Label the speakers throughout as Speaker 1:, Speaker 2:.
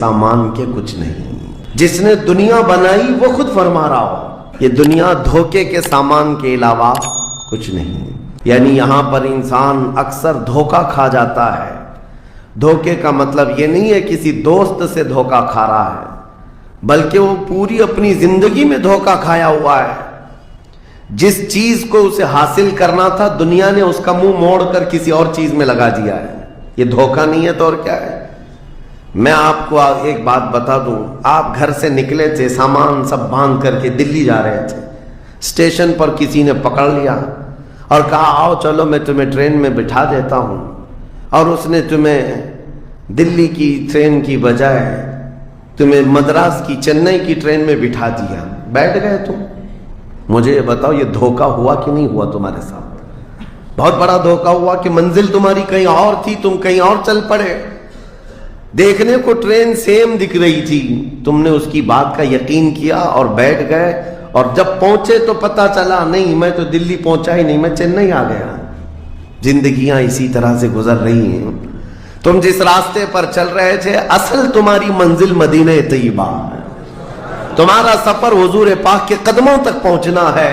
Speaker 1: سامان کے کچھ نہیں۔ جس نے دنیا بنائی وہ خود فرما رہا ہو یہ دنیا دھوکے کے سامان کے علاوہ کچھ نہیں۔ یعنی یہاں پر انسان اکثر دھوکہ کھا جاتا ہے۔ دھوکے کا مطلب یہ نہیں ہے کسی دوست سے دھوکہ کھا رہا ہے، بلکہ وہ پوری اپنی زندگی میں دھوکہ کھایا ہوا ہے۔ جس چیز کو اسے حاصل کرنا تھا دنیا نے اس کا منہ موڑ کر کسی اور چیز میں لگا دیا ہے۔ یہ دھوکہ نہیں ہے تو اور کیا ہے؟ میں آپ کو ایک بات بتا دوں، آپ گھر سے نکلے تھے، سامان سب باندھ کر کے دلی جا رہے تھے، اسٹیشن پر کسی نے پکڑ لیا اور کہا آؤ چلو میں تمہیں ٹرین میں بٹھا دیتا ہوں، اور اس نے تمہیں دلی کی ٹرین کی بجائے تمہیں مدراس کی چنئی کی ٹرین میں بٹھا دیا، بیٹھ گئے تم۔ مجھے یہ بتاؤ یہ دھوکہ ہوا کہ نہیں ہوا تمہارے ساتھ؟ بہت بڑا دھوکہ ہوا کہ منزل تمہاری کہیں اور تھی، تم کہیں اور چل پڑے۔ دیکھنے کو ٹرین سیم دکھ رہی تھی، تم نے اس کی بات کا یقین کیا اور بیٹھ گئے، اور جب پہنچے تو پتا چلا نہیں میں تو دلی پہنچا ہی نہیں، میں چنئی آ گیا۔ زندگیاں اسی طرح سے گزر رہی ہیں۔ تم جس راستے پر چل رہے تھے اصل تمہاری منزل مدینہ طیبہ ہے، تمہارا سفر حضور پاک کے قدموں تک پہنچنا ہے،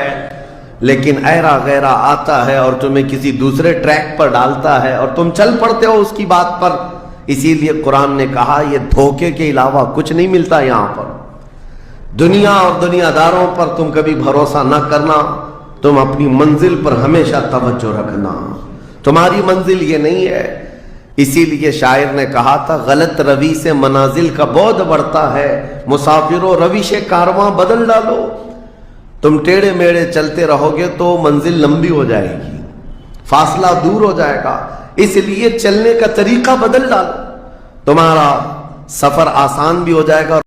Speaker 1: لیکن ایرا غیرہ آتا ہے اور تمہیں کسی دوسرے ٹریک پر ڈالتا ہے اور تم چل پڑتے ہو اس کی بات پر۔ اسی لیے قرآن نے کہا یہ دھوکے کے علاوہ کچھ نہیں ملتا یہاں پر۔ دنیا اور دنیا داروں پر تم کبھی بھروسہ نہ کرنا، تم اپنی منزل پر ہمیشہ توجہ رکھنا۔ تمہاری منزل یہ نہیں ہے۔ اسی لیے شاعر نے کہا تھا غلط روی سے منازل کا بعد بڑھتا ہے، مسافروں روش کارواں بدل ڈالو۔ تم ٹیڑے میڑے چلتے رہو گے تو منزل لمبی ہو جائے گی، فاصلہ دور ہو جائے گا، اس لیے چلنے کا طریقہ بدل ڈالو، تمہارا سفر آسان بھی ہو جائے گا۔